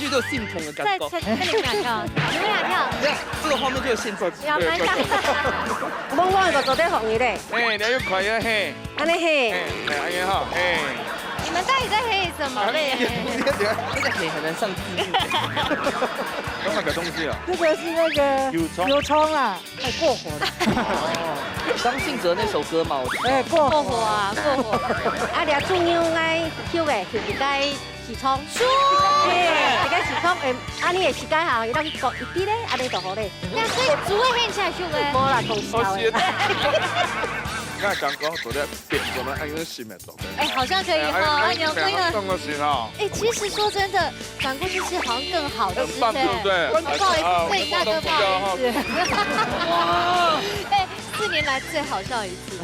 遇到心痛的感觉。再你们俩跳，你们俩跳，这个画面就有心痛。要蛮大。我就做啲红鱼咧，哎，你要快呀嘿，安尼嘿，哎呀哈，哎，你们到底在黑什么嘞？这个黑很难上字幕。有那个东西啊？这个是那个油葱啊，太过火了。张信哲那首歌嘛，哎，过过火啊，过火。啊，掠最牛爱抽的，就是该时葱，输。是该时葱诶，安尼的时间哈，伊当去焗一啲咧，安尼就好咧。那所以主委很想输诶。无啦，同烧的。刚才讲做咧变做咩？按个心来做。哎，好像可以哈，按钮可以了。动个心哈。哎，其实说真的，转过去吃好像更好，对不很棒，对不对？不好意思，对大哥不好意思。哇！哎，4年来最好笑一次。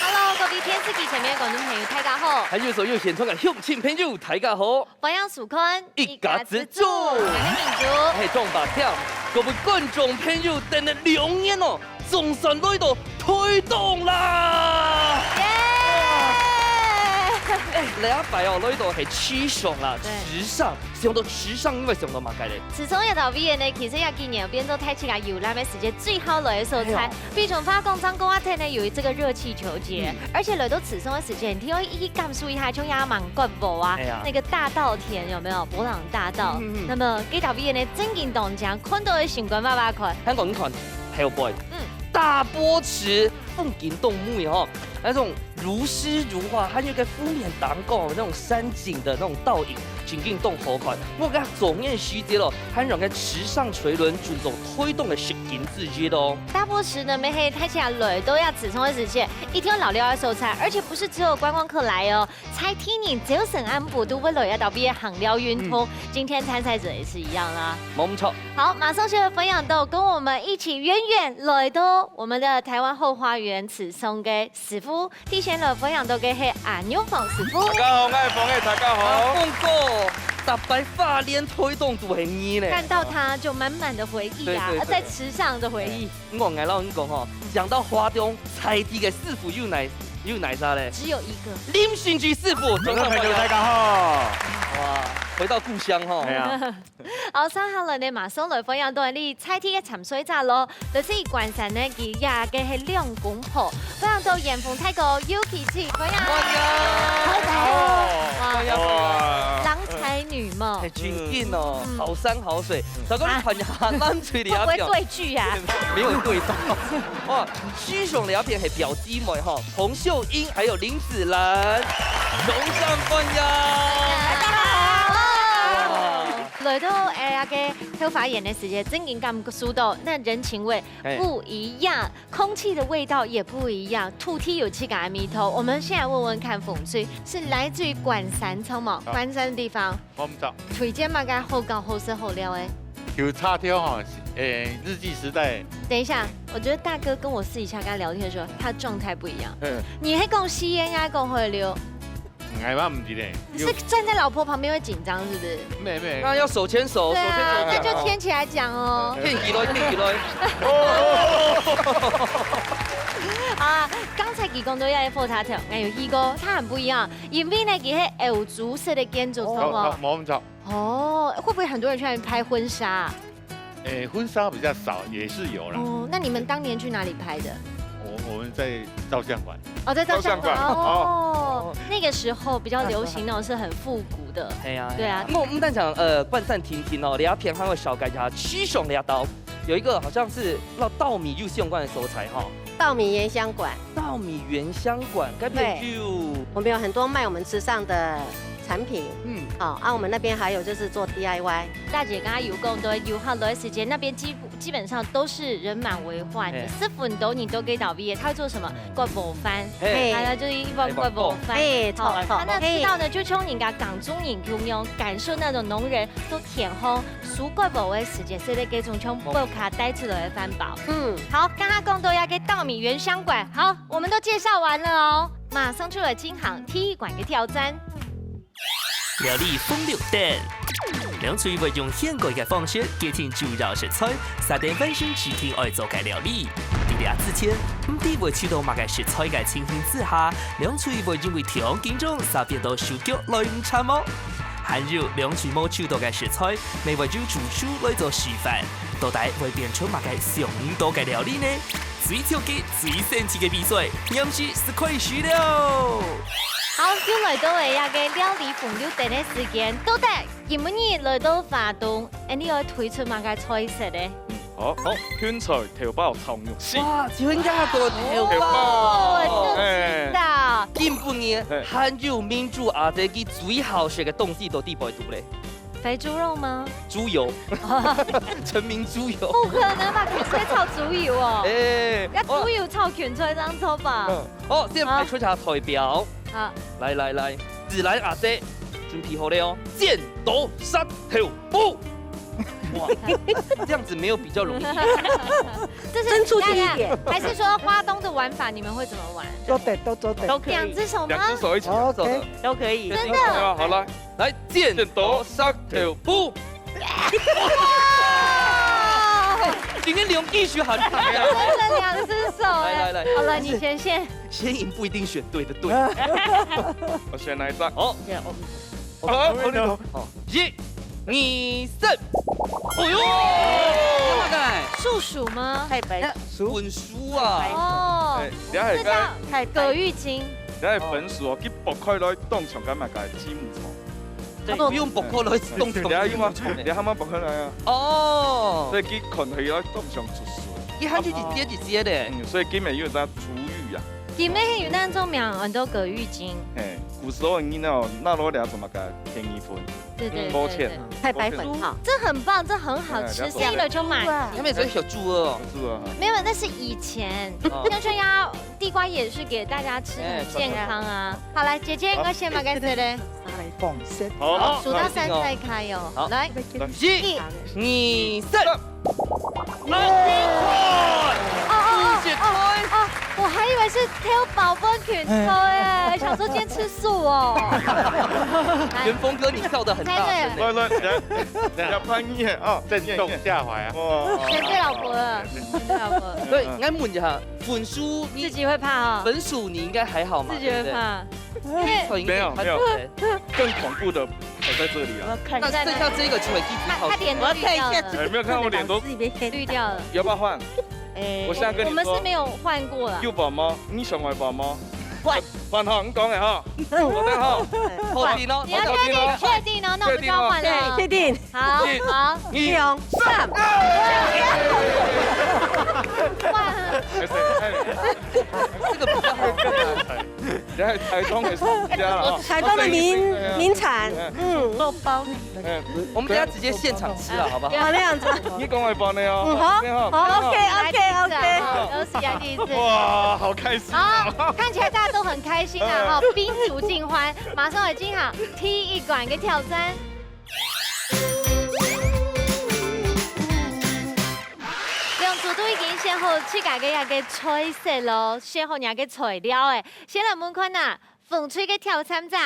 Hello， 各位电视機前面嘅觀眾朋友，大家好。還有所有現場嘅鄉親朋友，大家好。歡迎收看一家之主，我係民主。係中白跳，各位觀眾朋友等了2年哦，總算來到推動啦！哎，禮拜哦，來到係時尚啦，時尚，上到時尚，因為上到馬街咧。自從一到尾呢，其實也今年變做睇起來遊覽嘅時間最好來嘅所在。比如發工廠嗰一天呢，有這個熱氣球節，而且來到此生嘅時間，你可以感受一下像亞芒國寶啊，那個大稻田有沒有？博朗大道。那麼幾到尾呢，正經當講，看到嘅景觀爸爸看，香港你看，還有 boy，大波池風景動物哦。那種如詩如畫，還有個敷面擋過那種山景的那種倒影，情景動好看。我講總驗細節咯，還讓個時尚垂輪注重推動的實景自覺的哦。大波池呢，沒係睇起來累都要此從的時間，一定要老料要收菜，而且不是只有觀光客來哦，才聽你只有省安普都為了要到畢業行料運通。今天參賽者也是一樣啦，冇錯。好，馬上就分享到跟我們一起遠遠來到我們的台灣後花園此松嘅師傅。提前了分享到嘅係阿牛鳳師傅。大家好，我係鳳嘅，大家好。鳳哥，大白髮連推動都係你咧。看到他就滿滿的回憶啊，而在池上的回憶。我挨老你講吼，講到花中菜地嘅師傅有哪啥咧？只有一個。林信居師傅，觀眾朋友大家好。哇，回到故鄉吼。係啊。好，三下來呢，馬上來分享到你菜地嘅潛水站咯，就是關山呢，佢呀嘅係兩公婆，分享到鹽豐泰國 Yuki 姐，分享。哇！郎才女貌。係全景哦，好山好水。大哥，你看下咱嘴裡會不會對句啊？沒有對到。哇，師兄嘅片係表姊妹哈，洪秀英還有林子蘭，榮上歡迎。大家好。來到嘅挑發言嘅時間，真情感受到，那人情味不一樣，空氣的味道也不一樣。土地有氣感的米頭，我們現在問問看，風水是來自於關山草嘛？關山的地方，我唔知。推薦嘛個好高好色好料誒。有叉挑哈，日記時代。等一下，我覺得大哥跟我私底下跟他聊天的時候，他狀態不一樣。你係講吸煙呀，講回流。係嘛？唔知咧。是站在老婆旁邊會緊張，是不是？咩？那要手牽手，對啊，那就牽起來講哦。騙幾來，騙幾來。啊，剛才佢講到一個貨塔條，我有去過，它很不一樣，因為呢佢係歐洲式的建築，好冇？冇咁錯。哦，會不會很多人去那邊拍婚紗？婚紗比較少，也是有啦。哦，那你們當年去哪裡拍的？我們在照相館。哦，在照相館。哦，那個時候比較流行那種是很復古的。哎呀，對啊。我們講關山亭亭哦，你要偏還會小改一下，師兄你要刀，有一個好像是那稻米又相關的食材哈。稻米原香館。稻米原香館，該邊就我們有很多賣我們池上的產品，好啊，我們那邊還有就是做 DIY。大姐跟他有共都有好多時間，那邊基本上都是人滿為患的。師傅你都給倒閉，他會做什麼？割薄飯，還有就是一般割薄飯。好，他那知道呢，就從人家港中人中用感受那種農人都田烘熟割薄的時間，所以給種從薄卡帶出來的飯寶。好，跟他共都要給稻米原香館。好，我們都介紹完了哦，馬上出了金行體育館嘅挑戰。苗栗風流店。两嘴会用现改嘅方式加添主要食材，3点分先指定爱做嘅料理。第2之前，唔啲會知道乜嘅食材嘅情形之下，兩嘴會因為條件中特別到手腳來唔參麼？還有兩嘴冇抽到嘅食材，未為咗煮出來做示範，到底會變出乜嘅上癮到嘅料理呢？最挑機、最神奇嘅比賽，啱是開始了。好，又來到嚟呀嘅料理風流店嘅時間，到底今日來到華東，你要推出乜嘅菜式呢？好，圈菜條包炒肉絲。哇，全家都條哦，包。就知道。今半年很有民主阿姐嘅最好食嘅東西到底邊度咧？肥豬肉嗎？豬油，陳明豬油。不可能吧？拳菜炒豬油哦。誒，要豬油炒拳菜當做吧？好，先派出下台表。好，來，自然阿姐準備好了哦，剪刀石頭布。哇，這樣子沒有比較容易。這是伸出去一點，還是說花東的玩法你們會怎麼玩？都得都可以。兩隻手嗎？兩隻手一起，好手的，OK，都可以。真的？好來，來剪刀石頭布。今天梁繼續很強呀！真的兩隻手哎。來，好了，你先。先贏不一定選對的對。我選哪一張？好，好，1、2、3。哎呦，大概樹薯嗎？太白，文書啊！哦，你係這叫太葛玉金。你係粉薯哦，佢剝開來當場咁咪解煎唔錯。不用剝開來凍你係因為你啱啱剝開來啊，哦，所以佢捆起來當場煮熟。一看就幾節的。所以佢咪要得廚餘啊。今日有當中名很多葛玉金。古時候囡仔哦，那攞兩什麼個便宜粉，對，抱歉，太白粉哈。這很棒，這很好吃，吃了就滿。他們有小豬哦。是啊。沒有，那是以前。香椿鴨、地瓜也是給大家吃，很健康啊。好，來，姐姐應該先把該誰嘞？放色。好，數到3再開哦。好，來，1、2、3。我還以為是挑寶寶拳菜誒，想說今天吃素哦。元峰哥，你跳得很大聲。來，要翻譯啊，正中下懷啊！哇，選對老婆了，選對老婆。對，應該問一下，粉薯你自己會怕哦。粉薯你應該還好嗎？自己會怕。沒有，更恐怖的還在這裡啊！那剩下這個就會一直跑。他臉都綠掉了。有沒有看我臉都綠掉了？要不要換？我現在跟你說，我們是沒有換過了。要寶嗎？你想換寶嗎？換哈，你講嘅哈，我等哈，確定哦，你要確定哦，那我們就要換了。確定。好， 1、2、3。這個比較好看。你係台中嘅商家啊？台東的名產，肉包。我們等下直接現場吃了，好不好？好，那樣子。你講係幫你哦。好，OK。有喜啊，第一次。哇，好開心。好，看起來大家都很開心啊！哈，賓主盡歡，馬上已經好踢一館嘅挑戰。兩組都已經選好自家嘅一個菜式咯，選好人嘅材料誒。先來問看啊，風吹嘅挑戰者，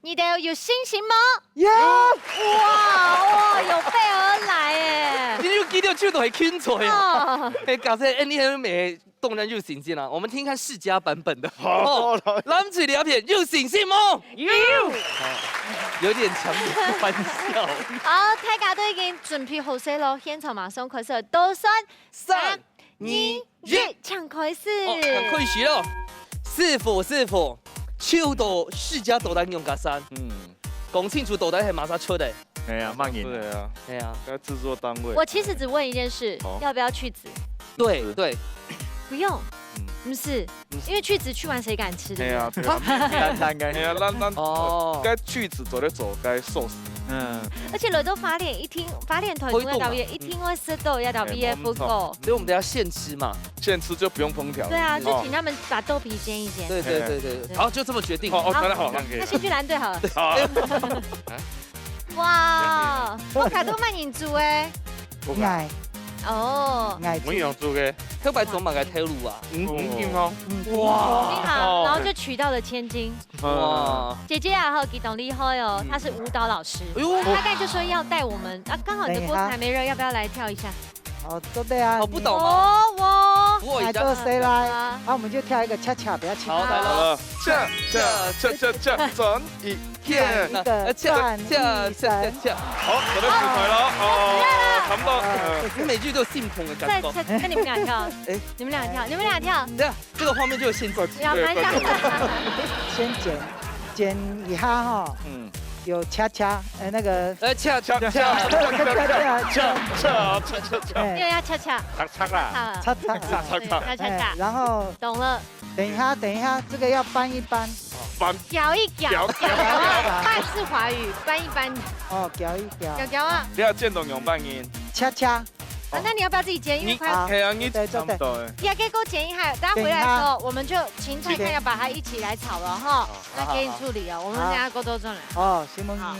你哋有信心嗎？有。哇，有備而來誒！你又記得去到係圈菜啊？誒，搞成 N N 美動人有信心啦！我們聽看世家版本的。好，藍嘴兩片有信心嗎？有。有點強顏歡笑。好，大家都已經準備好晒咯，現場馬上開始，倒數3、2、1，搶開始。搶開始咯！是否秋到世家導彈用架山？講清楚導彈係馬上出的。哎呀，慢點。對啊，哎呀，該製作單位。我其實只問一件事，要不要去籽？對，不用。不是，因為去籽去完誰敢吃的？係啊，單該。係啊，咱哦，該去籽走的走，該瘦死。而且來到花蓮一聽，花蓮團要導演一聽會食到要導演不夠，所以我們等下現吃嘛。現吃就不用烹調。對啊，就請他們把豆皮煎一煎。對，好，就這麼決定。好，真的好。那先去藍隊好了。好。哇，我卡都慢點煮誒。嗌。哦。嗌。唔用煮嘅。特别总马个跳舞啊，哦，哇，你好，然后就娶到了千金。哇，姐姐啊，和吉董厉害哦，她是舞蹈老师，哎呦，大概就说要带我们啊，刚好你的锅子还没热，要不要来跳一下？好，做对啊。好不懂吗？我我一下，来做谁来？啊，我们就跳一个恰恰，不要轻。好来好了，了，恰，转一天，一个转一转。好，我的舞台了，哦，差不多。你每句都有信奉的感觉。那你们俩跳，哎，你们俩跳，你们俩跳，对啊，这个画面就有现在。要蛮像的。先剪一下哈，有恰恰，那个，恰，恰，又要恰恰，擦啦，恰，恰，然后懂了。等一下，这个要搬一搬。搅一搅，拌是华语，搬一搬。哦，搅一搅。搅啊！你要渐动用半音。恰恰。那你要不要自己剪？因为快。系啊，你差不多诶。也给我剪一下，等下回来的时候，我们就芹菜看要把它一起来炒了哈。那给你处理哦，我们等下锅都转来。哦，行不？好。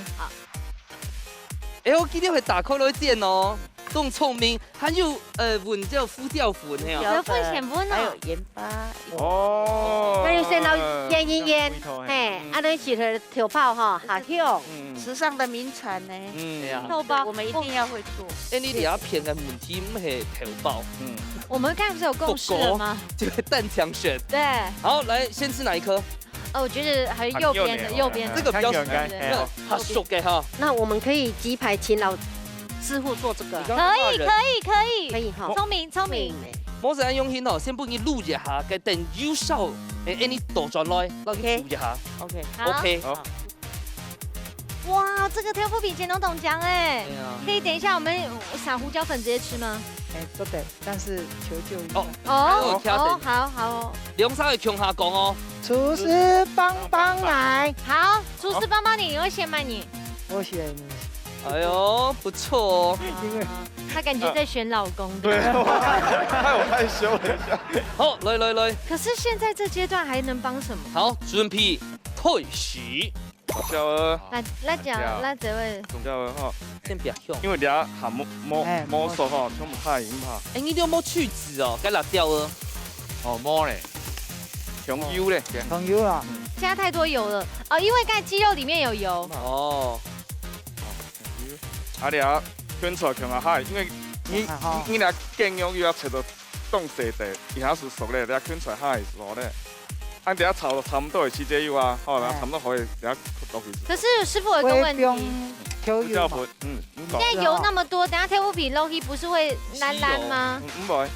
哎，我今天会打开来剪哦，这么聪明，还有闻叫呼调粉那样。有份钱不呢？还有盐巴。哦。那就先到腌，哎，啊，那洗的头泡哈，好香，时尚的名产呢。对呀。豆包，我们一定要会做。哎，你底下偏的问题唔系头包。我们刚才不是有共识了吗？这个蛋强选。对。好，来，先吃哪一颗？我觉得还有右边的，这个比较它熟嘅哈。那我们可以鸡排请老师傅做这个。可以哈。聪明。冇成用心哦，先帮你录一下，嘅等优秀，你倒转来，让你录一下。OK。好。哇，这个挑夫比前总统奖哎。可以等一下我们撒胡椒粉直接吃吗？做对，但是求救一下。好。梁生会强下讲哦。厨师帮来。好，厨师帮你，我先卖你。我选你。哎呦，不错哦。因为他感觉在选老公。对，害我害羞了一下。好，来。可是现在这阶段还能帮什么？好，准备开始。小儿。来讲，来这位。小儿哈。先不要用，因为俩含摸索哈，全部太硬怕。哎，你有冇去籽哦？该辣椒哦。哦，摸嘞，重油嘞，重油啊。加太多油了哦，因为刚才鸡肉里面有油。哦。啊俩卷出来强下海，因为你俩更容易要切到冻死地，以下是熟嘞，俩卷出来海是好嘞。按等下炒差不多会起这油啊，好，然后差不多可以等下落去。可是师傅有个问题。油嘛，现在油那么多，等下挑夫皮肉不是会烂吗？唔会，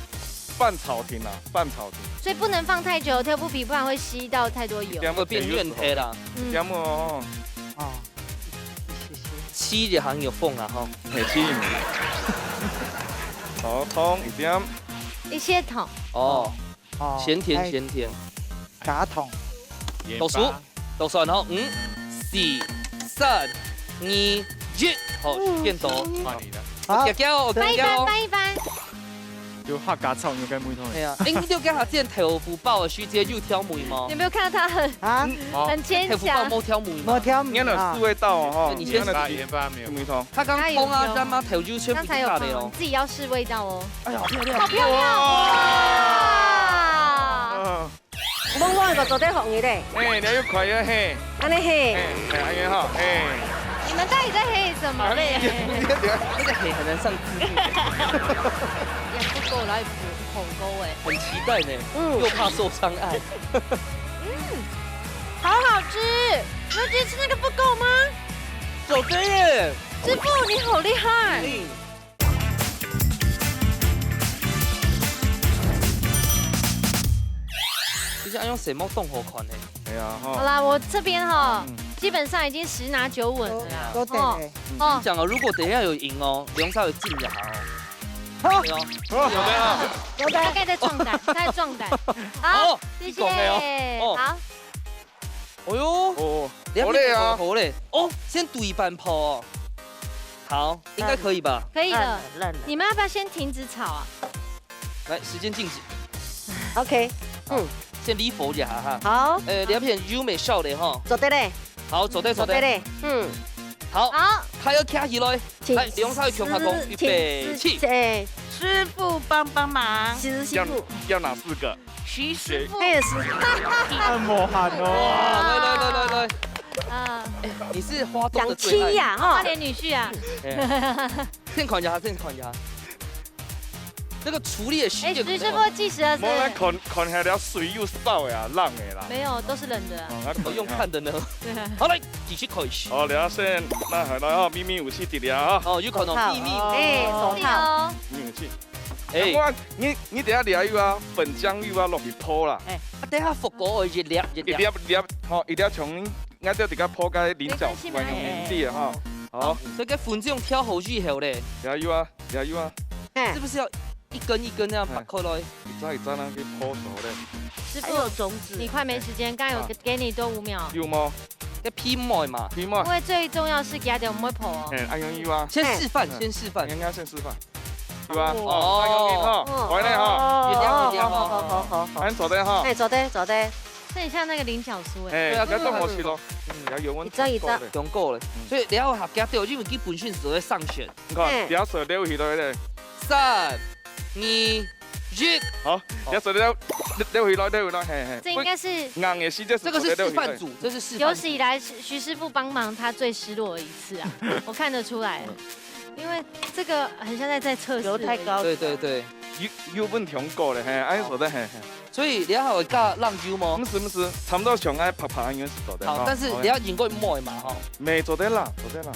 半炒停啦，半炒停。所以不能放太久，挑夫皮不然会吸到太多油。会变怨黑啦。点哦。七就行有缝啊哈。系七。好，汤一点。一些桶。哦。咸甜。假桶。倒数然后5、4、3、2、1，好，变倒。换你的。好，翻一翻。就客家炒牛跟梅汤。系啊，你就跟下之前豆腐包的徐姐有挑梅吗？你没有看到他很牵强。豆腐包冇挑梅吗？冇挑梅。你那四味道哦哈。你先盐巴没有。梅汤。他刚烹啊，咱妈头就全部炸的哦。自己要试味道哦。哎呀，漂亮！好漂亮哇！我个做得红的嘞。哎，你要快呀嘿。安尼嘿。安尼哈，哎。你们到底在黑什么嘞？那个黑很难上字幕。也不够来口沟哎。很期待呢，又怕受伤害。好好吃。刘姐吃那个不够吗？走对耶！师傅你好厉害。其实要用什么动火款呢？哎呀哈。好啦，我这边哈，基本上已经10拿9稳了啦。都对嘞。哦，讲哦，如果等一下有赢哦，梁少有进一下哦。好，有没有？大概在壮胆，好，谢谢。好。哦哟，好嘞啊，好嘞。哦，先赌一半泡哦。好，应该可以吧？可以的。你们要不要先停止炒啊？来，时间静止。 OK， 先礼佛一下哈。好。两片优美少的哈。做得嘞。好，做对。好。好，还要卡起来。来，梁少强下讲，预备起。师傅帮忙。徐师傅，要哪4个？徐师傅，也是。按摩汗哦。哇，来，啊，你是花东讲的最爱七呀哈，花莲女婿啊，先看一下，那个处理的时哎，间，徐师傅计时了无咱是？看下了水又扫的啊，冷的啦。没有，都是冷的。不用看的呢。对啊，好来，继续开始。哦，了先，那好了哦，秘密武器伫了啊，哦，有可能秘密。哎，手是套。哦，秘密武器。哎，我你等下抓油啊，粉浆油啊落去泡啦，等下复古的热一粒吼，一粒从俺就伫个泡个菱角万用面底的哈。好，这个粉这种挑好去后嘞，抓油啊，抓油啊，是不是要一根一根那样把扣落？一早咱去泡熟咧。师还有傅，种子。你快没时间，刚刚有给你多5秒，有吗？要批麦嘛？皮嘛因，为最重要是给他点我们泡哦。按用油啊，先示范，先示范。应该先示范，有吧？哦哦，按用油哈，回来哈，好。按左的哈。哎，左的。这很像那个菱角酥哎。哎，要动我去咯，要油温一张一张用够了，所以你要合家对，因为基本训都在上选。你看，不要手溜去了咧。 3、2、1，好，不要手溜去了，嘿嘿。这应该是硬的是这个是示范组，这是示范组。有史以来徐师傅帮忙他最失落的一次啊，我看得出来，因为这个很像在测试。油太高。对，油温调过咧，嘿，按手的嘿。所以你要有加浪油吗？不是，差不多上爱拍应该是做的。好，但是你要引过麦嘛哈。没做的啦。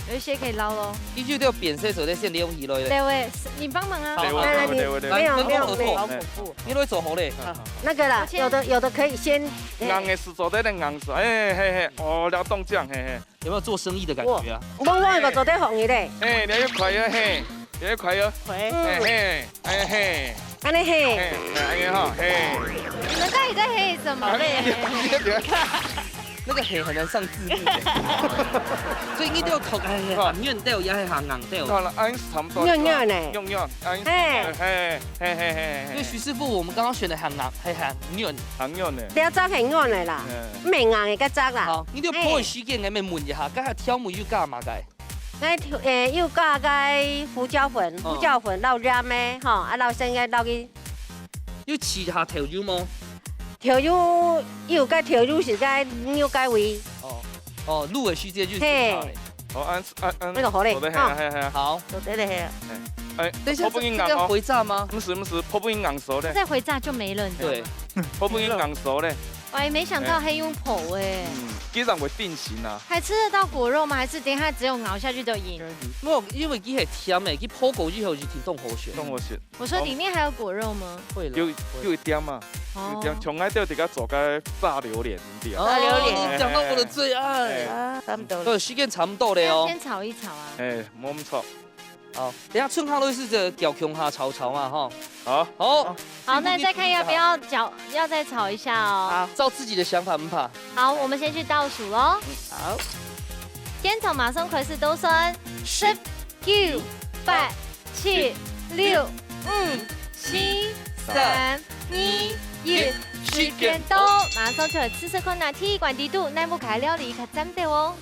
有一些可以捞喽。依据这个扁色手在线利用起来的。对位，你帮忙啊。没有，好恐怖。你会做好嘞。那个啦，有的可以先。硬的是做的硬是，嘿，哦，了冻酱，嘿。有没有做生意的感觉啊？我个做得红伊嘞。哎，你要快啊，嘿，你要快啊，嘿，安尼嘿，安尼哈，嘿。你们到底在黑什么嘞？那个黑很难上字幕的，所以你都要头很软掉，也是很硬掉。好了，按差不多。软呢？软，嘿。因为徐师傅，我们刚刚选的很软，很软。很软的。了早很软的啦，没硬的较早啦。好，你要泡的时间，我们问一下，刚才挑木又干嘛个？又加个胡椒粉捞热的，吼，啊捞先个捞去。要试下调油吗？调油又个调油是个牛改味。哦，卤的时间就是。好，按。那个好嘞。好。做得嘞。哎，等一下，这个回炸吗？不是，泡不硬熟的。再回炸就没了。对，泡不硬熟的。哎，没想到还用泡哎。基本会定型啊。还吃得到果肉吗？还是等一下只有咬下去就赢？因为它是甜的，它泡过之后就挺冻好血。我说里面还有果肉吗？会了。有一点嘛。从爱到这个做个炸榴莲，炸榴莲。讲到我的最爱。差不多。时间差不多了哦。先炒一炒啊。哎，冇咁炒。好，等下春康都是这个搅穷哈炒嘛哈。好，那再看要不要要再炒一下哦。好，照自己的想法，不怕。好，我们先去倒数喽。好，天草马松葵是都算10、9、8、7、6、5、7、3、2、1，时间到。马松葵吃色困难，体管低度，耐木开料理可暂停哦。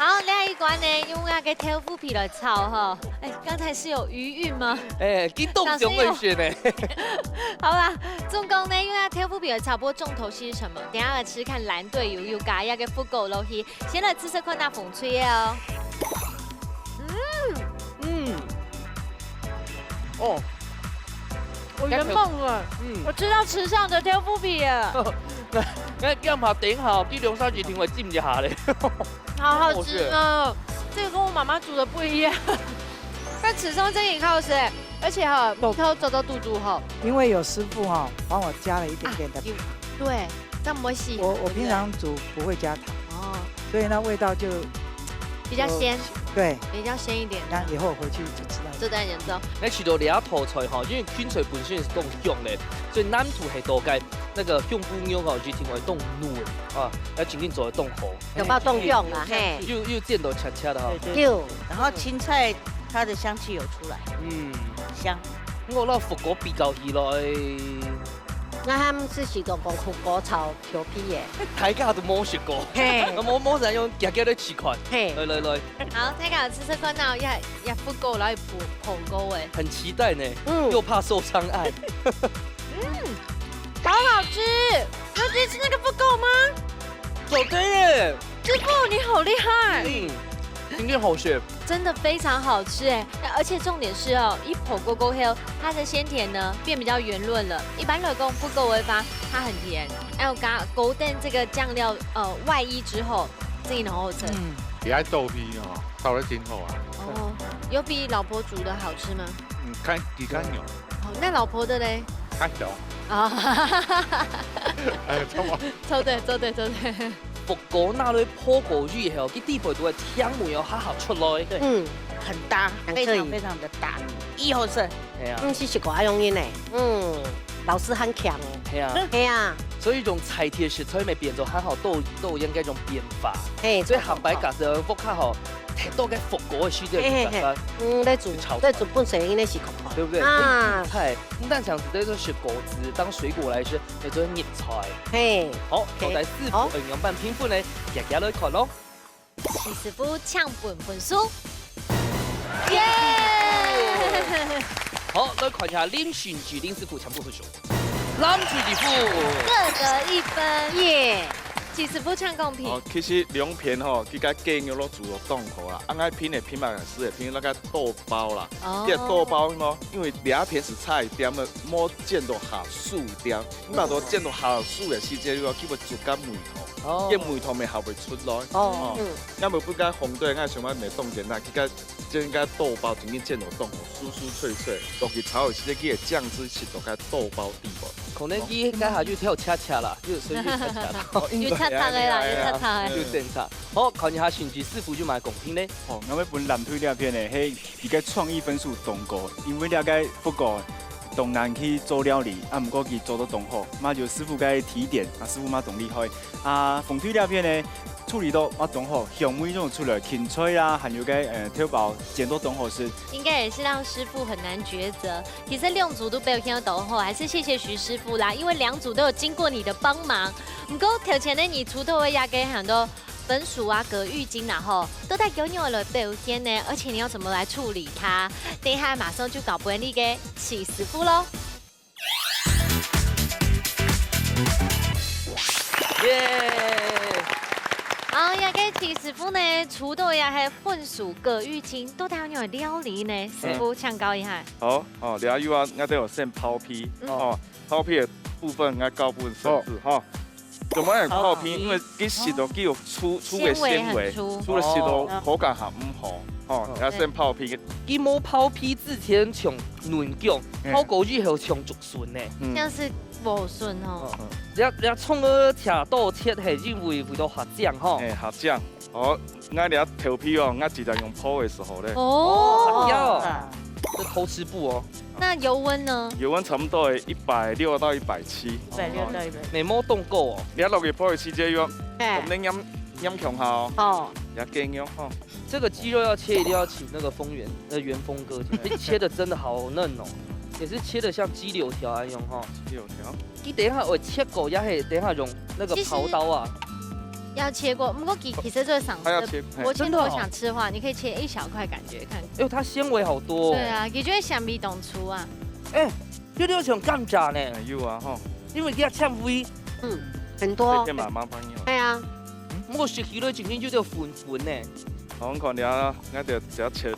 好，另一关呢，用那个豆腐皮来炒哈。哎，刚才是有余韵吗？哎，激动中文学呢。好啦，总共呢，用那豆腐皮来炒，不过重头戏是什么？等下来吃看蓝队有加一个副狗落去，先来吃吃看那风吹哦。哦，我圆梦了，我吃到池上的豆腐皮了。那这样把顶好，去龙山集团会浸一下嘞。好好吃哦，这个跟我妈妈煮的不一样。但池上这里靠是，而且哈，米头走到肚肚后，因为有师傅哈帮我加了一点点的。对，这样不会细。我平常煮不会加糖哦，所以那味道就比较鲜。对，比较鲜一点。那以后回去就知道。这在研究。那许多俩土菜哈，因为芹菜本身是冻香的，所以南土系多介那个香菇牛肉就听为冻嫩啊，要紧紧做的冻好。有没有冻用啊？嘿，又见到恰恰的哈。有，然后青菜它的香气有出来，香。我那复古比较起来，那他们是是讲福果炒调皮的，大家都冇食过，嘿，冇人用夹夹的试看，嘿，来，好，大家吃看到也不够，然后捧够哎，很期待呢，嗯又怕受伤害。好好吃，尤其是那个不够吗？有的耶，师傅你好厉害，今天好吃。真的非常好吃哎，而且重点是哦，一捧锅锅后，它的鲜甜呢变比较圆润了。一般的不够微发，它很甜，还有加golden这个酱料外衣之后，自己然后吃。你爱豆皮哦，炒得真好啊。哦，有比老婆煮的好吃吗？看几看有，好，那老婆的嘞？看有。啊，哎，错啊。做对。福果那类破果鱼以后，佢地步都係香味又好出來。對，很搭，非常非常的搭。以後是，係啊，是食過用的呢，老師很強哦。係啊，係啊，所以種菜貼食材咪變做很好，都有應該種變化。嘿，所以鹹白格就福較好，睇到嘅福果嘅需要有辦法，在煮本身應該是可對不對？啊，菜，但想在這是果子當水果來吃，叫做葉菜。嘿，好，到第四步營養版拼盤咧，日日來看咯。齊師傅搶本書，耶！好，來看一下連續劇林師傅搶本分數，男主義傅各得1分，耶！齊師傅搶公平。哦，其實兩片吼，佢個雞肉都煮咗檔口啦，按愛拼的拼嘛，是的拼那個豆包啦。這個豆包呢，因為兩片是菜點的，冇見到下素點，你嘛都見到下素的時間，你話基本煮緊梅頭，啲梅頭咪後會出來。哦，因為不該紅對，我想話未凍嘅，那佢個將個豆包已經見到檔口，酥酥脆脆，落去炒嘅時間，佢嘅醬汁是到個豆包底部。可能佢家下就跳恰恰啦，就隨便恰恰啦。要擦擦的啦，要擦擦的。就正常。好，看一下選舉師傅就買公平咧。哦，我要本南推兩片的，迄伊個創意分數中高，因為了解不過東南去做料理，啊，唔過佢做得當好，嘛就師傅該提點，啊，師傅嘛當厲害。啊，風推兩片呢，處理都嘛當好，香味種出來，芹菜啦，還有個條包剪都當好吃。應該也是讓師傅很難抉擇。其實兩組都被我聽到懂後，還是謝謝徐師傅啦，因為兩組都有經過你的幫忙。唔過頭前呢，你出頭會壓給很多粉薯啊、葛玉金然後都帶給我了表現呢，而且你要怎麼來處理它？等一下馬上就搞不你給齊師傅嘍。耶！好，也給齊師傅呢，出頭也係粉薯、葛玉金都帶我料理呢，師傅搶教一下。好，哦，了以後我都有先拋皮，哦，拋皮的部分我教部分設置，哈。怎麼樣拋皮？因為佢食到佢有粗嘅纖維，粗的食到口感還唔好，哦，要先拋皮。佢冇拋皮之前從嫩薑，拋過之後從竹筍呢。像是無筍哦。你葱個切刀切係因為到下醬哈。下醬，哦，我哋調皮哦，我只在用拋的時候咧。哦。要，這偷吃步哦。那油溫呢？油溫差唔多係160到170。160到170。未摸凍過哦。你一落去拋去時間要，咁你飲強下哦。哦。也驚咗哦。這個雞肉要切，一定要請那個元豐哥，切的真的好嫩哦，也是切的像雞柳條一樣哈。雞柳條。你等一下我切過，也係等一下用那個刨刀啊。要切過，不過其實這個嗓子，我真的想吃的話，你可以切一小塊，感覺看。因為它纖維好多。對啊，你覺得香味懂出啊？呢啲像甘蔗呢。要啊，吼。因為佢纖維，很多。這麻煩嘅。係啊。我食起來前面就條粉粉呢。我看你啊，我就只要切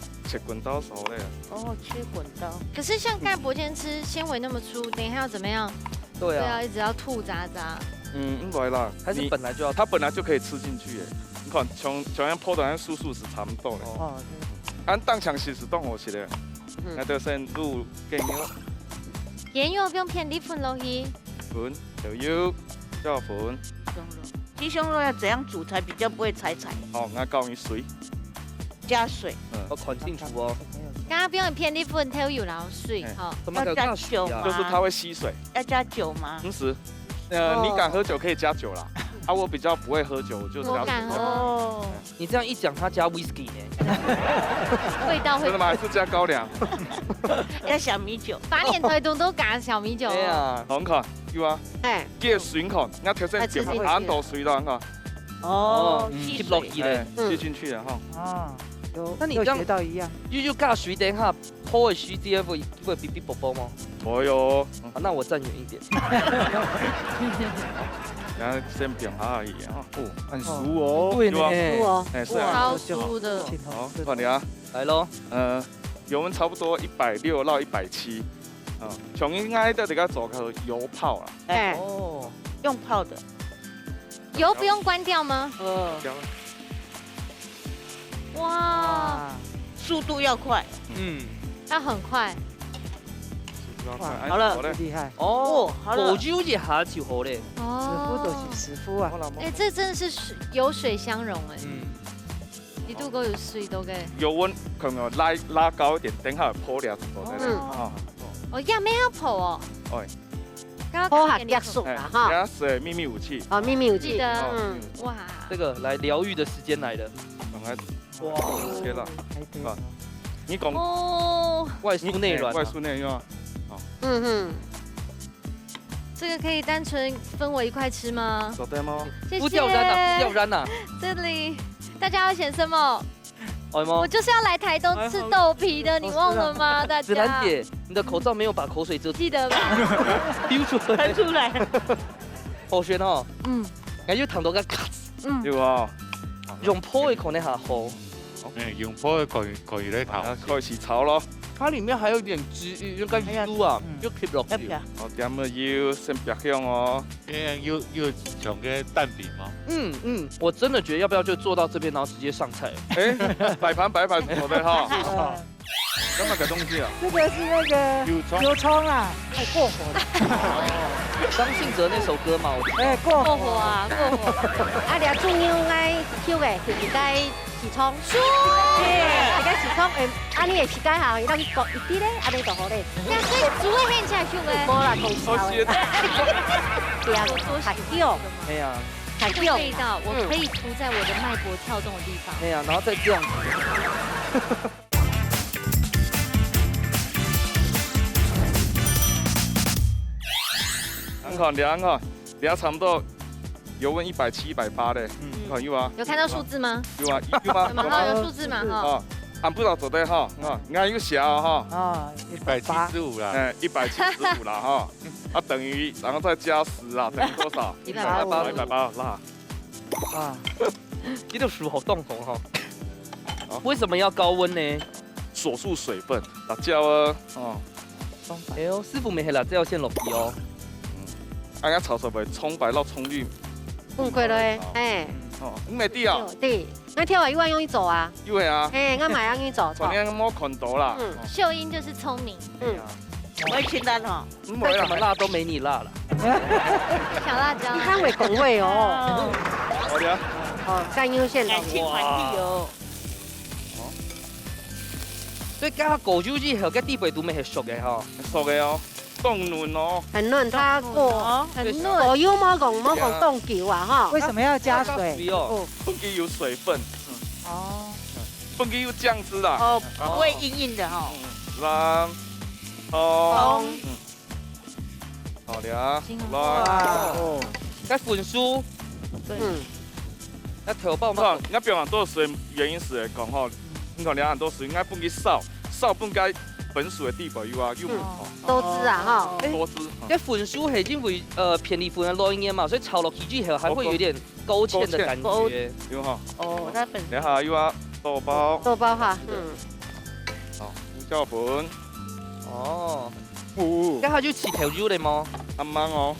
滾刀熟咧。哦，切滾刀。可是像剛才伯堅吃纖維那麼粗，等一下要怎麼樣？對啊，一直要吐渣渣。應該啦，還是本來就要，它本來就可以吃進去耶。你看，像樣破斷酥酥是差唔多的。哦。按當場時是當好食的，我就先入雞肉。雞肉不用偏啲粉落去。粉就要加粉。雞胸肉要怎樣煮才比較不會柴柴？哦，我教你水。加水。我看清楚哦。剛剛不用偏啲粉，它有流水，好。要加酒嗎？就是它會吸水。要加酒嗎？不是，你敢喝酒可以加酒啦。啊，我比较不会喝酒，我就只要我敢喝，哦，你这样一讲，他加 whisky 呢？味道会真的吗？还是加高粱？要小米酒。把脸推动都加小米酒。对啊，好看，有啊，哎，叫水看，那条线点按到水了，看，哦，吸吸水。落去咧，吸进去了哈。啊，有那你这样学到一样。又加水等下泼的水滴会比比啵啵吗？没有，啊，那我站远一点。然后先变下而已哈。哦，很熟哦。对有啊是哦，哎，是啊。超酥的，好，看你啊，来喽，油温差不多160到170，上应该在这个做个油泡啦。哎，哦，用泡的。油不用关掉吗？哇，啊，速度要快。要很快。好了厉害，哦，好了果酒一下就好嘞。师傅哦都是师傅啊。哎，这真的是有水相融哎，嗯，一度够有水都给。油温可能拉高一点，等下泼了就做得了。哦，哦，呀，没有泡哦。哎，刚泡下结束了哈。这是秘密武器。哦，秘密武器。记得，嗯，哇，这个来疗愈的时间来了。哇，切了。还对啊你讲哦，外酥内软啊，外酥内软。嗯哼，这个可以单纯分我一块吃吗？做对吗？谢不掉渣呐，不掉谢。渣呐。这里大家要选什么？哎吗我？就是要来台东吃豆皮的，你忘了吗？大子兰家姐，你的口罩没有把口水遮住，记得吧？丢出来。喷出来。好选哦，嗯感觉糖都个咔，嗯，有啊，用破的口那下好，用破可以咧頭，开始炒咯。它里面还有一点汁，应该酥啊，就 keep 落去。我點個要先別香哦。要長嘅蛋餅嗎？我真的觉得要不要就做到这边，然后直接上菜？哎，擺盤做得哈。呃，咁啊個東西啊，这个是那个油葱啊，太过火了。张信哲那首歌嘛，我哎，过过火啊，过火！啊，俩中央爱抽的，就是该时葱。输，是该时葱，啊，你的时间下，伊当焗一啲咧，安尼就好咧。呀，所以煮会变起来，兄无弟。啦，公司的。对啊，太久，哎呀，太久。这个味道，我可以涂在我的脉搏跳动的地方。哎呀，然后再这样子。量看，量差不多油温170、180嘞。看有啊，有看到数字吗？有啊，有嗎？有吗？哈，有数字嘛？哈。哦，按不到做得哈，俺有寫哈。啊175啦， 175啦哈，啊等于，然后再加10啊，等于多少180 180辣。啊，你的手好冻红哈。为什么要高温呢？锁住水分，辣椒啊，哦，哎呦，师傅没黑辣椒先落皮哦。俺炒出袂葱白到葱绿，放过来，哎，哦，你未滴啊？对，俺跳完一万用一走啊，有诶啊，哎，俺买用一走，昨天摸看到啦，秀英就是聪明，我会清单哦，再怎么辣都没你辣了。小辣椒你。看会讲话哦，好的，哦，甘优线感的，哇！所以加果酒之後，嘅地皮都未係熟嘅嗬。熟嘅哦，凍嫩哦，很嫩，它过很嫩，果油莫讲冻球啊哈，为什么要加水？哦，凤鸡有水分，哦，凤鸡有酱汁啦，哦，不会硬硬的哈， 3、2，好的，哇來，哦，嘅粉酥，那頭爆看，人家表很多水原因是講吼，你看很多水應該不去掃不該本屬的地步有啊，有多汁啊哈，多汁，嘅粉酥係因為便利粉嘅來源嘛，所以炒落去之後還會有點勾芡的感覺。有哈，哦，它本然後有啊豆包，豆包哈，好胡椒粉，哦，咁佢就起頭酒嚟嗎？啱啱哦，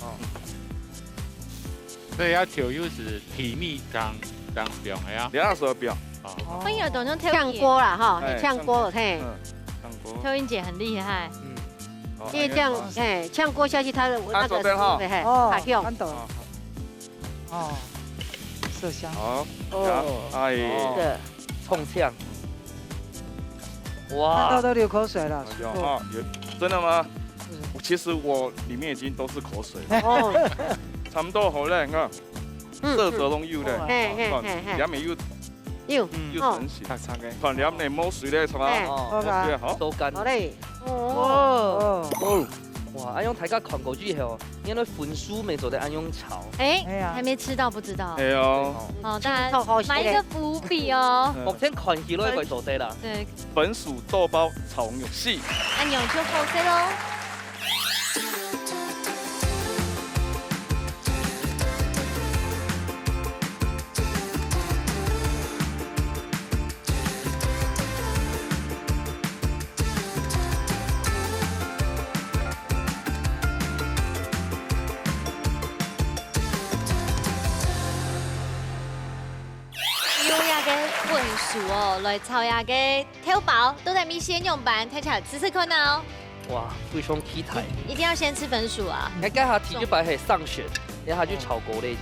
所以要調油是體密當重的啊。兩手表，欢迎董仲跳炝锅啦哈，哎炝锅嘿，上锅，跳英姐很厉害，因为这样哎炝锅下去它的那个对嘿，哦卡，用看懂了，哦，麝香，好，哦，哎，的，衝嗆。看哇到，都流口水了，师傅。有哈，有真的嗎？其實我裡面已經都是口水了，哦，差不多好了，你看，色泽拢有咧，嘿嘿嘿嘿，两面有有有成型，看两面摸水咧，从啊，对好，收干。好嘞，哦，哇，安用台家看过去后，因为粉酥没做的安用炒。还没吃到不知道。哎呦，好，大家埋一个伏笔哦。目前看起来会做得啦。对，本薯豆包炒牛细，安用就好些喽。混熟哦，来炒下个头包都在米线用版，睇起来吃看哦。哇，非常期待。一定要先吃粉薯啊！你家下提就白系上选，然后去炒锅嘞。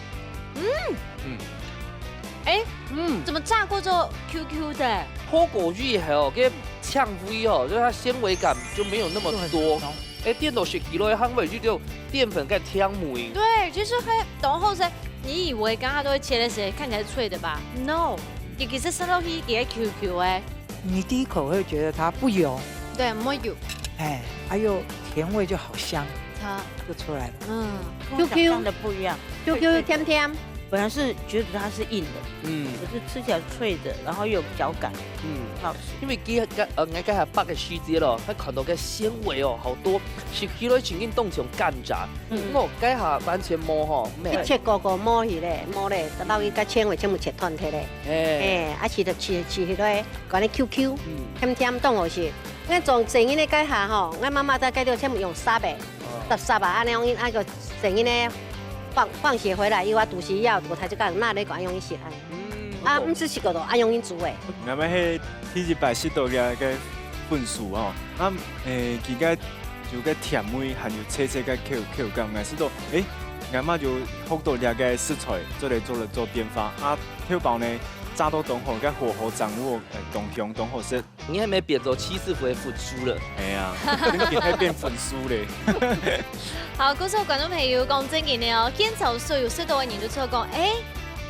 怎么炸过之后 QQ 的？火锅鱼后跟呛味哦，就是它纤维感就没有那么多。电到食起来香味就淀粉跟香梅。对，其实会懂后生，你以为刚刚都会切的时候看起来脆的吧 ？No。其实生肉皮也 QQ 哎，你第一口会觉得它不油，对，没有，还有甜味就好香，它就出来了。，QQ 的不一样，QQ 甜甜，本来是觉得它是硬的，可是吃起来脆的，然后又有嚼感，好吃。因为我家下北嘅时节咯，佢看到嘅纤维哦好多，食起来前面冻成干炸，我家下完全冇吼，一切个摸去咧，摸咧，等到伊个纤维全部切断开咧，吃起来，讲你 QQ，甜甜冻好食。我从成日咧家下吼，我妈妈在家头全部用沙的，沙啊，安尼用那个成日咧放学回来，伊话肚时要，我睇就讲那咧讲用伊食安，唔是食个都安用伊煮的。我们迄第一摆食到个粉薯哦，其个就个甜味，还有切个 Q 感，我是到俺妈就好多两个食材做来做变化啊，头包呢炸到冻好，个火候掌握冻香冻好食。你还没变做7师傅的粉酥了？哎呀，你还变粉酥嘞。好，各位观众朋友，讲真嘅呢哦，见潮所有食到嘅人都出讲，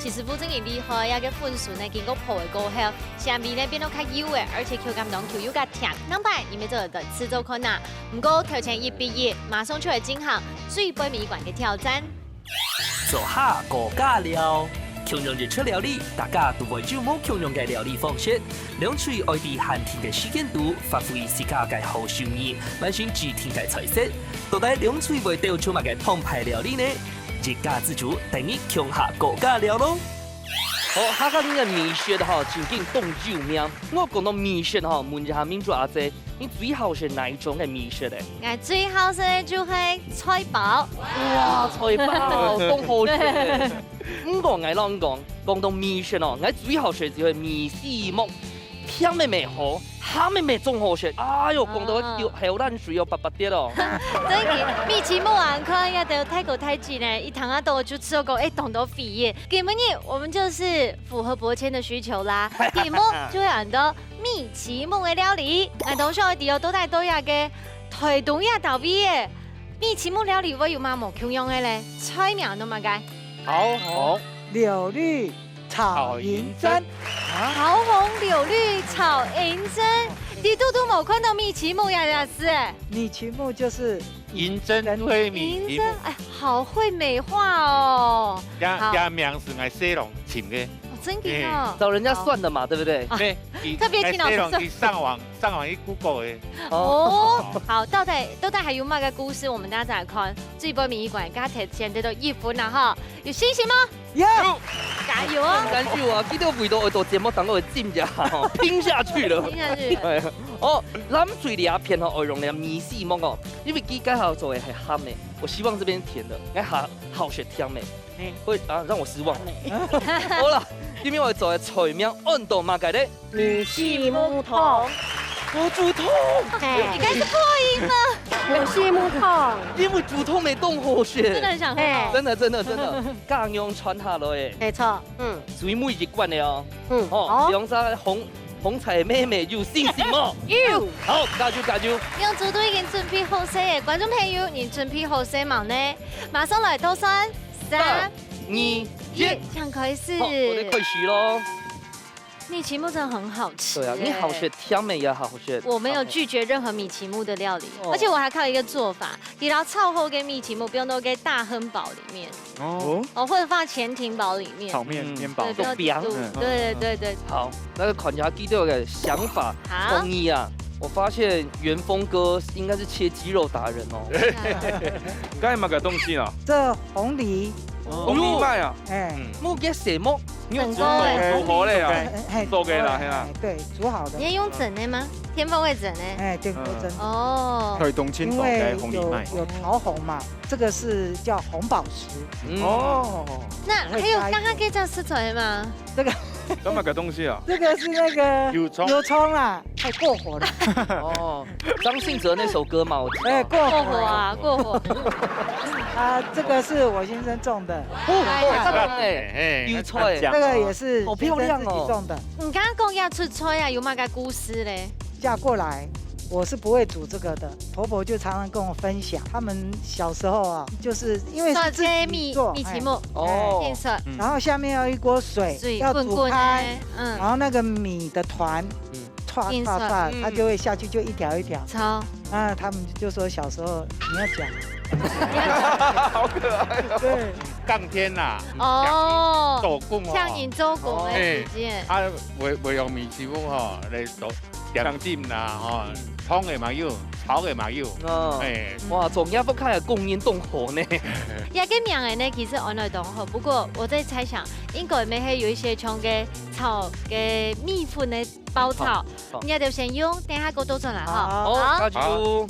其实不真嘅厉害，一个粉薯呢经过泡嘅过后，下面呢变到较油嘅，而且口感浓 Q 又加甜，两排你们做得吃做看呐。唔过头前一毕业，马上就来进行水杯米馆嘅挑战。做下国家料。庆祝日出料理，大家都会注目庆祝嘅料理方式，两嘴爱伫寒天嘅时间度，发挥自家嘅好手艺，完成具体嘅菜色。到底两嘴会调出乜嘅澎湃料理呢？一家之主等于庆下国家料咯。好，下个你嘅米线哈，真紧冻救命。我讲到米线哈，问一下民主阿姐，你最好是哪一种嘅米线咧？我最好食嘅就係菜包。哇，菜包咁好食。唔講我啷講到米線哦，我最好食就係米絲木，甜味味好，鹹味味仲好食。哎呦，講到要口淡水又白白啲咯。真嘅，米奇木啊，看要得泰國太極呢，一堂啊都就吃過懂到肥耶。給乜嘢？我們就是符合博謙的需求啦。題目就有很多米奇木嘅料理，我同學哋都帶到呀嘅台東呀豆皮嘅米奇木料理，我有嘛冇共用嘅咧？菜名都嘛解。好，柳綠炒銀針，桃紅柳綠炒銀針，你都冇看到米奇木呀是？米奇木就是銀針會米奇木，哎，好會美化哦。呀名是我西龍請嘅。真嘅哦，找人家算的嘛，对不对？对，特别听老师说，上網一 Google 嘅。哦，好，到底還有乜嘅故事？我們大家再來看。這波民意館，家提前得到1分啦，哈，有信心嗎？有，加油啊！加油啊！記得為到我做節目等我進一下，拼下去了。拼下去。哦，咱最厲害片哦，我用了米絲木哦，因為佢剛好做嘅係鹹嘅，我希望這邊甜的，我好食甜嘅。會啊，讓我失望。好了，今天我做嘅菜名按到乜嘅咧？米細木桶，我煮湯，你開始破音了。米細木桶，因為煮湯沒凍好食。真的很想喝。真的，剛用傳下來。沒錯，水每一罐的哦。哦，用啥紅彩妹妹有信心嗎？有。好，加油！用組都已經準備好嘅觀眾朋友，你準備好勢嗎呢？馬上來倒3、2、1，见。想开始。我得开始喽。米奇木真的很好吃。对啊，你好学甜美也好学。我没有拒绝任何米奇木的料理，而且我还靠一个做法，你要炒后给米奇木，不用都给大亨堡里面。哦，或者放潜艇堡里面。炒面面包都凉。对。好，那个款家第六个想法创意啊。我发现元丰哥应该是切鸡肉达人哦。刚才买个东西啊？这红梨麦啊？哎，木给什么？你有煮好的啊？做给啦，对，煮好的。你也用整的吗？天风味整的。哎，天风整。哦。可以冬青因为有桃红嘛，这个是叫红宝石。哦。那还有刚刚可以这样吃出来吗？这个。刚买个东西啊？这个是那个油葱啦，太过火了。哦，张信哲那首歌嘛，我知道。哎，过火啊，过火。啊，这个是我先生种的。油菜，这个也是好漂亮哦，自己种的。你刚刚讲要出菜啊，有嘛个故事嘞？嫁过来。我是不会煮这个的，婆婆就常常跟我分享，他们小时候啊，就是因为是自己做米奇木哦，然后下面要一锅水要煮开，然后那个米的团，串，它就会下去，就一条一条。超，啊，他们就说小时候你要讲，好可爱。对，杠天呐，哦，做工哦，像引周公的时间，啊，为用米奇木吼来做点心啦，吼。汤的嘛有，炒的嘛有。哎，哇，总要不看供应动火呢。也跟名的呢，其实on来动火。不过我在猜想，应该没还有一些像个炒个米粉的包炒，人家就先用，等下个都做来哈。好，那就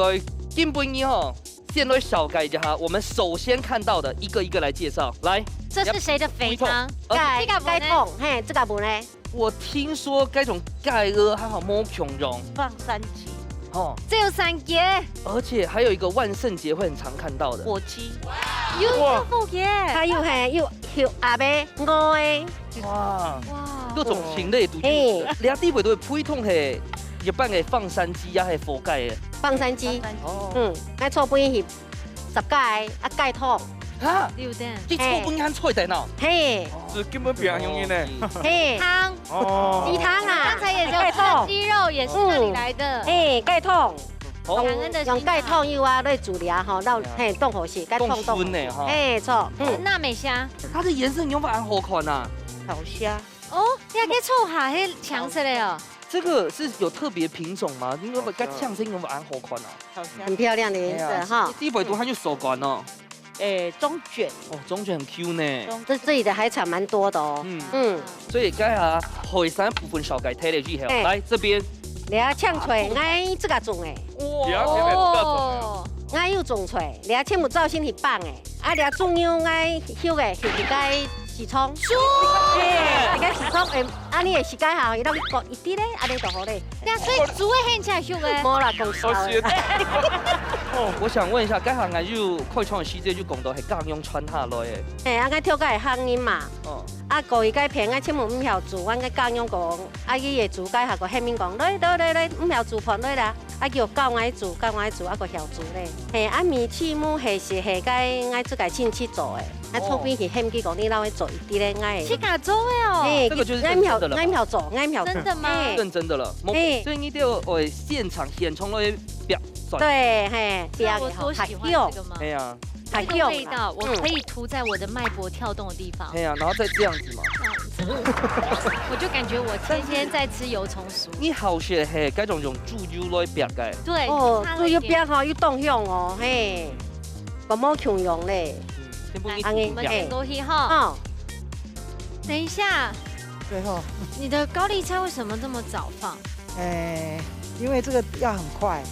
来，基本上哈，先来小改一下。我们首先看到的一个一个来介绍。来，这是谁的肥汤？盖桶，嘿，这个不呢？我听说该种盖鹅还好摸穷容放3集，哦，只有3节，而且还有一个万圣节会很常看到的火鸡，有福耶，还有有阿伯5个，哇，各种禽类都有，你地位都会配通嘿，一般的放山鸡呀，还佛盖的放山鸡，那错本是10个啊盖桶。哈，6点，你错本还菜在哪？嘿，是根本不容易呢。嘿，汤，鸡汤啊，刚才也就鸡肉也是那里来的。嘿，盖桶，用盖桶油啊来煮了吼，然后嘿冻好些，盖桶冻呢哈。嘿，错，娜美虾，它的颜色你用法好看呐。烤虾，哦，你还可以凑下迄强出来哦。这个是有特别品种吗？因为该象征用法好看啊。很漂亮的颜色哈。第一百多它就手感哦。中卷哦，中卷很 Q 呢。这里的海产蛮多的哦。所以该下海产部分小改睇嚟之后，来这边。你要呛脆，爱这个种诶。哇。爱有种脆，你要切木造型是棒诶。啊，你要中央爱烧诶，是该时葱。你该时葱诶，啊你诶时间下，伊让你割一滴咧，啊你就好咧。所以煮诶很吃香诶。冇啦，讲烧诶。我想问一下，该行爱就开创时节就讲到系咁样穿下来诶。嘿，啊，该跳个系乡音嘛。啊，过伊该平啊，切木唔晓煮，阮该教样讲，啊伊会煮该下个下面讲，来，唔晓煮盘来啦。啊，叫教爱煮，啊个晓煮咧。嘿，啊米奇木系是系该爱自家亲戚做诶。啊，厝边是现去讲你老会做一滴咧，爱。去家做诶哦。嘿，这个就是认真的了。爱晓做，爱晓。真的吗？认真的了。所以你就会现场现冲来表。对，嘿，我多喜欢这个吗？哎呀。这个味道，我可以涂在我的脉搏跳动的地方。对呀，然后再这样子嘛。我就感觉我今天在吃油葱酥。你好学嘿，该种用猪油来煸嘅。对，猪油煸吼，又动用哦，嘿，我冇强用嘞。我们先过去哈。等一下。最后。你的高丽菜为什么这么早放？因为这个要很快。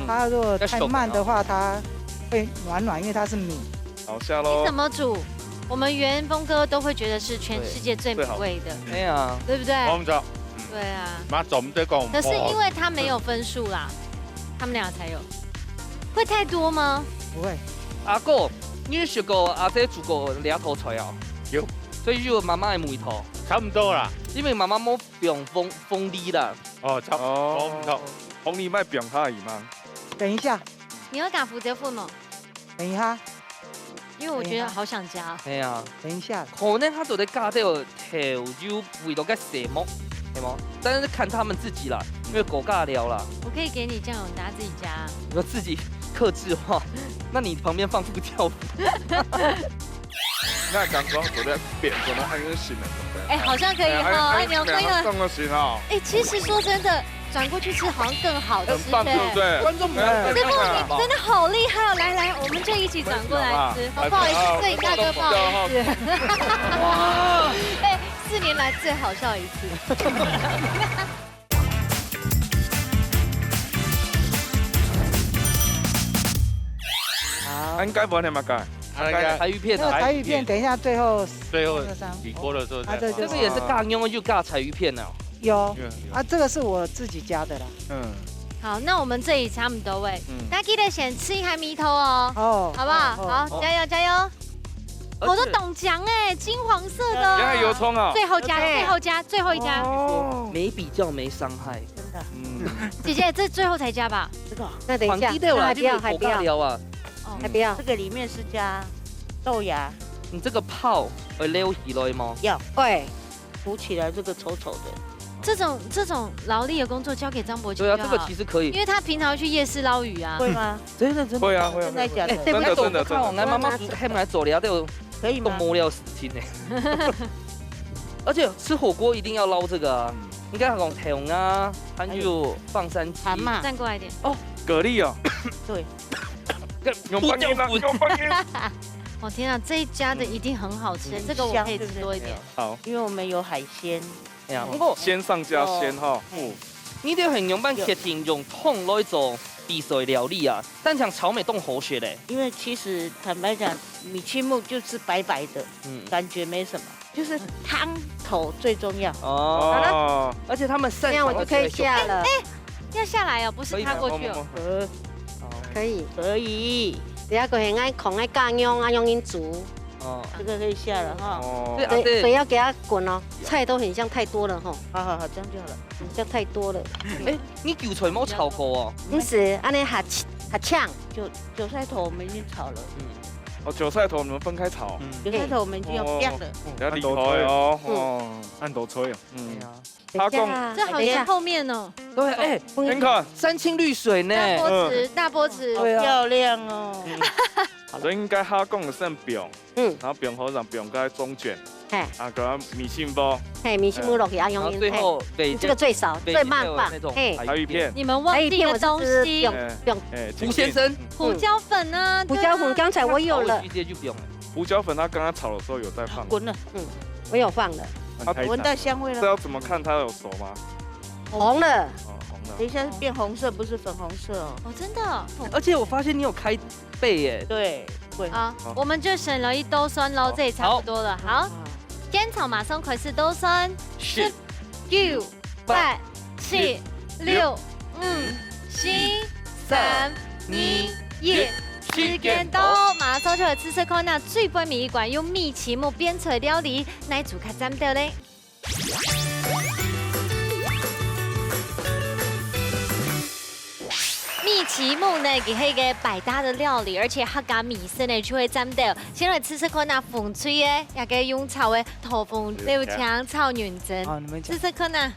它如果太慢的话，它会软，因为它是米。好下喽。你怎么煮？我们元丰哥都会觉得是全世界最美味的。对啊，对不对？我唔知。对啊。妈总得讲。可是因为他没有分数啦，他们俩才有。会太多吗？不会。阿哥，你学过阿姐煮过两头菜啊？有。所以就妈妈的每头。差不多啦。因为妈妈冇用风力啦。哦，差不多。红梨卖表他而已吗？等一下。你要打负责付吗？等一下。因为我觉得好想加。哎呀，等一下，可能他都在加掉头油味都该蛇目，系吗？但是看他们自己啦，因为狗尬聊啦。我可以给你酱油，大家自己加。你要自己克制化，那你旁边放副跳舞。那刚刚做的变做的按个心的，哎，好像可以哈，按钮可以了。动个心哈。哎，其实说真的，转过去吃好像更好吃，很棒，对不对？观众朋友，师傅你真的好厉害哦！来，我们就一起转过来吃。不好意思，摄影大哥不好意思。哇！哎，4年来最好笑一次。好，应该不会嘛改。台语片，台语片，等一下最后起锅的时候再。这个也是尬用就尬台语片呢。有啊，这个是我自己加的啦。好，那我们这里差不多位，大家记得先吃一下米头哦。哦，好不好？好，加油加油！我都懂讲哎，金黄色的。原来油葱啊！最后加，最后一加。没比较没伤害，真的。姐姐，这最后才加吧？这个。那等一下，还不要啊。还不要，这个里面是加豆芽。你这个泡会溜起来吗？要，会浮起来，这个丑丑的。这种劳力的工作交给张伯清。对啊，这个其实可以，因为他平常去夜市捞鱼啊。会吗？真的会啊会啊。真的假的？真的。看我俺妈妈还买走了都可以吗？都摸了死心呢。而且吃火锅一定要捞这个啊，应该讲甜啊，还有放山鸡。站过来一点。哦，蛤蜊哦。对。用半斤了，用半斤。哦天啊，这一家的一定很好吃，这个我可以吃多一点。好，因为我们有海鲜。鲜上加鲜哈。你哋形容班劇情用湯來做必水料理啊，但像草莓凍好食嘞。因为其实坦白讲，米其木就是白白的，感觉没什么，就是汤头最重要。哦，而且他们这样我就可以下了。哎，要下来哦，不是踏过去哦。可以，可以。等下个人爱狂爱加用啊，用银竹。哦，这个可以下了哈。哦，水要给它滚哦，菜都很像太多了哈。好，这样就好了。这样太多了。哎，你韭菜冇炒过哦？不是，安尼下呛。韭菜头我们已经炒了。哦，韭菜头你们分开炒。韭菜头我们已经有变了。要离开哦。按头吹哦。他讲这好像后面哦。对，哎，你看山清绿水呢。大波池，好漂亮哦。所以应该他讲的算饼，然后饼好让饼在中卷，啊，个米线包，米线包落去啊，用最后这个最少最慢放，台语片，你们忘记的东西，胡先生，胡椒粉啊，胡椒粉刚才我有了，胡椒粉他刚刚炒的时候有在放，滚了，我有放了，闻到香味了，这要怎么看它有熟吗？红了。等一下是变红色，不是粉红色哦。哦，真的。而且我发现你有开背耶。对。好，我们就省了一兜酸喽，这也差不多了。好，煎炒马松葵是兜酸，10、9、8、7、6、5、4、3、2、1。时间到，马上就来吃看那最杯米馆用米奇木编出的料理，哪组较沾到嘞？米奇木呢，给迄个百搭的料理，而且客家米线呢就会沾到。先来吃看那风吹的，也个用炒的豆腐六强炒软针。好，你们吃看那。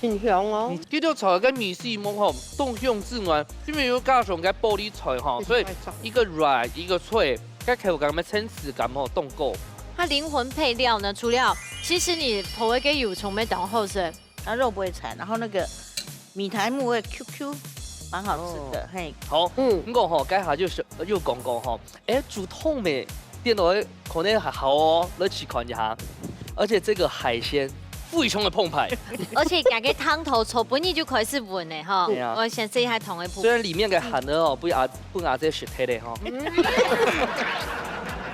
很香哦。呢條菜嘅米線木吼，動向之外，因為要加上嘅玻璃菜吼，所以一個軟一個脆，跟口感嘅層次感吼凍夠。它灵魂配料呢，除了其實你口味給油葱沒當好食，它肉不會柴，然後那個米苔目會 QQ， 蠻好吃的。嘿，好，咁講吼，家下就是又講講吼，煮湯味電腦可能還好哦，來試看一下，而且這個海鮮。非常的澎湃，而且加個湯頭炒本意就可以是穩的哈。我先試一下同一鋪。雖然裡面嘅鹹的哦，不亞這實體的哈。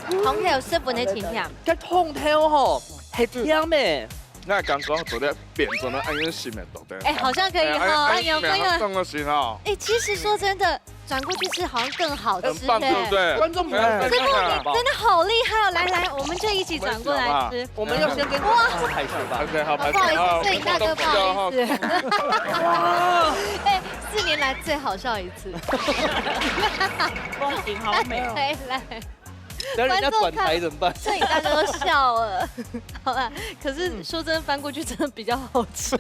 湯頭是本的甜甜，個湯頭吼係甜嘅。那剛剛做的變做的按個心的懂得。哎，好像可以哈，按有可以。動個心哈。哎，其實說真的。轉過去吃好像更好吃，很棒，對不對？觀眾朋友，師傅你真的好厲害哦！來，我們就一起轉過來吃。我們要先跟哇拍攝吧。 OK， 好，不好意思，攝影大哥，不好意思。哇！哎4年来最好笑一次。风景好美哦。来。那人家转台怎么办？摄影大哥都笑了，好吧。可是说真的，翻过去真的比较好吃。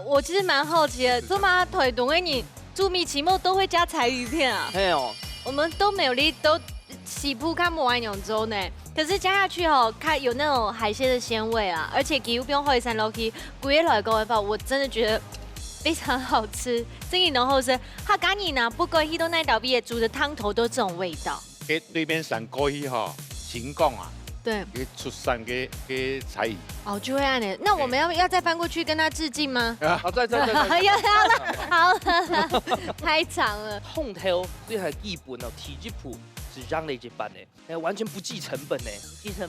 我其实蛮好奇的，做妈腿懂为你猪米奇末都会加柴鱼片啊？没有，我们都没有力，都洗铺看不完永州呢。可是加下去哦，看有那种海鲜的鲜味啊，而且几乎不用后山 Loki 古野老高的话，我真的觉得非常好吃。生意浓厚是，它赶紧呢，不过一都那倒闭煮的汤头都这种味道。给对面山过去哈，成功啊！对，给出山给彩鱼。哦，就会按的。那我们要再翻过去跟他致敬吗？好，再，要了，好了，太长了。烘头对它基本哦，体积谱是让了一半的，哎，完全不计成本呢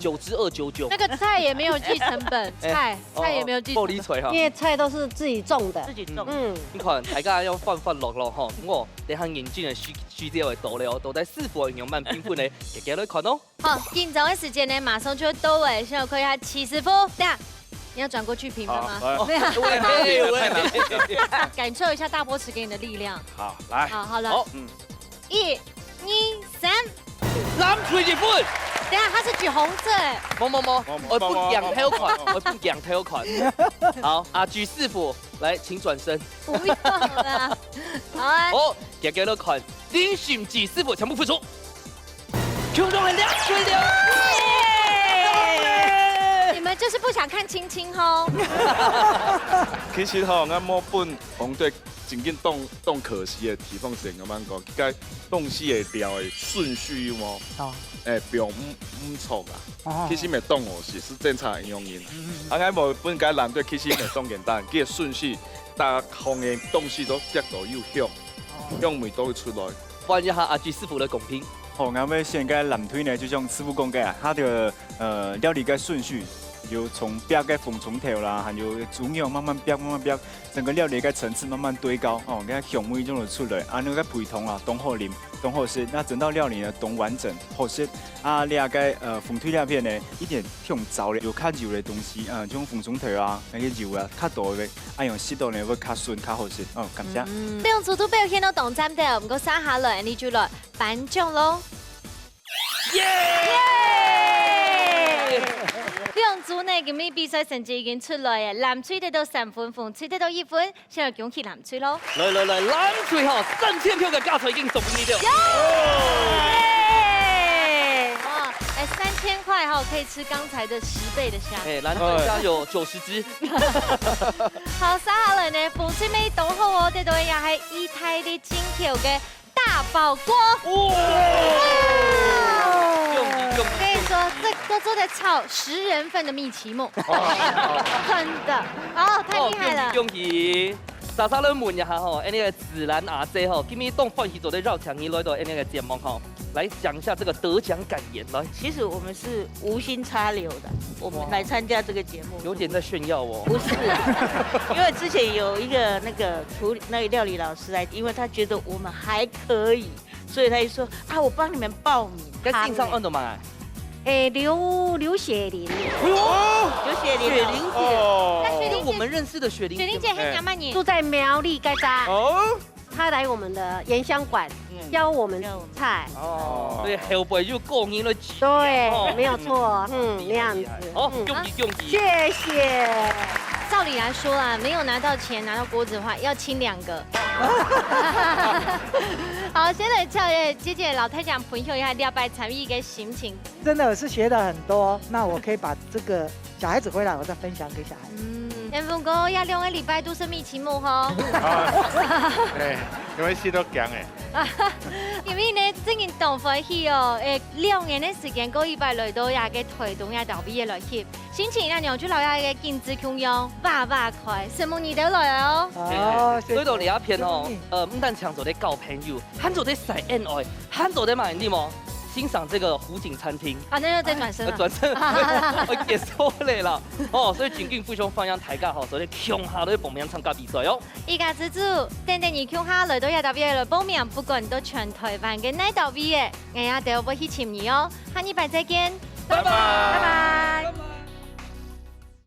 ，9只299。那个菜也没有计成本，菜也没有计成本。玻璃锤哈，因为菜都是自己种的，自己种。你看大家要翻落吼，我你很认真的需要的道理哦，都在师傅用慢拼盘的给来看哦。好，紧张的时间呢，马上就到了，现在可以看7师傅，等下你要转过去评分吗？感受一下大波池给你的力量。好，来，好了，1、2、3，蓝锤日本。等下他是举红色哎。冇，我不仰头款，我不仰头款。好，举师傅来，请转身。不用了，好啊。好，给了款，林训举师傅全部付出。空中很亮，水流。你们就是不想看青青吼。其實吼，我某本紅隊真緊當可惜的地方是咁樣講，佢當時嘅料嘅順序麼？並唔錯啊。其實咪當我是正常的用因。我某本個藍隊其實咪當簡單，佢嘅順序，大項嘅東西都一度要向未都會出來。問一下阿吉師傅的公平。我们先个蓝腿呢，就像师傅讲嘅啊，它的料理个顺序，有从标个凤虫头啦，还有猪肉慢慢标，整个料理个层次慢慢堆高哦，个香味就会出来。啊，那个配同啊，冻好啉，冻好食，那整道料理呢，冻完整好食。啊，你个凤腿料片呢，一点用糟的，有较柔的东西啊，像凤虫头啊，那个柔啊，较大的，啊用适度呢会较顺较好食。哦，感谢。不用做都不要看到动站的，唔过三下来，你就来颁奖喽。耶！不用做呢，今日比赛成绩已经出来嘅，蓝翠得到3分，凤翠得到1分，现在恭喜蓝翠喽！来，蓝翠哈，3000票嘅价钱已经送俾你哋。哇，3000块哈，可以吃刚才的10倍的虾。蓝翠虾有90只。好，三下来呢，凤翠妹冻好哦，得到也系一台的金条嘅大宝锅。我跟你说，这都做在炒10人份的蜜奇木，真的，哦，太厉害了！恭喜！莎莎们问一下吼，那个紫兰阿姐吼，今日当欢喜做的绕墙，你来到那个节目吼，来讲一下这个得奖感言来。其实我们是无心插柳的，我们来参加这个节目，有点在炫耀哦。不是，因为之前有一个那个料理老师来，因为他觉得我们还可以，所以他就说啊，我帮你们报名。跟进上按到嘛？刘雪玲，刘雪玲姐，那雪玲我们认识的雪玲姐很娘吗你？住在苗栗该扎哦，她来我们的盐香馆教我们煮菜哦，所以后辈就过年了。对，没有错，那样子。好，恭喜，谢谢。照理来说啊，没有拿到钱拿到锅子的话，要亲2个。好，现在叫姐姐老太讲朋友一下料拜参与一个心情。真的是学了很多，那我可以把这个小孩子回来，我再分享给小孩子。天凤哥要2个礼拜都是蜜奇木吼。对，因为是都强诶。因为呢，最近动欢喜哦，2年的时间，过100来到也个推动也特别来去，心情那让出来也个经济供应800块，什么你都来哦。哦，所以到另一片哦，唔但抢走的交朋友，喊走的晒恩爱，喊走的买你么？欣赏这个湖景餐厅啊，那就再转身了，转身，我结束嘞啦。哦，所以警警非常欢迎大家吼，所以强下来报名参加比赛哦。依家之主，等你強下來到特別來報名，不管到全台灣嘅哪度邊嘅，我也都會去簽你哦。下禮拜再見，拜拜，拜拜。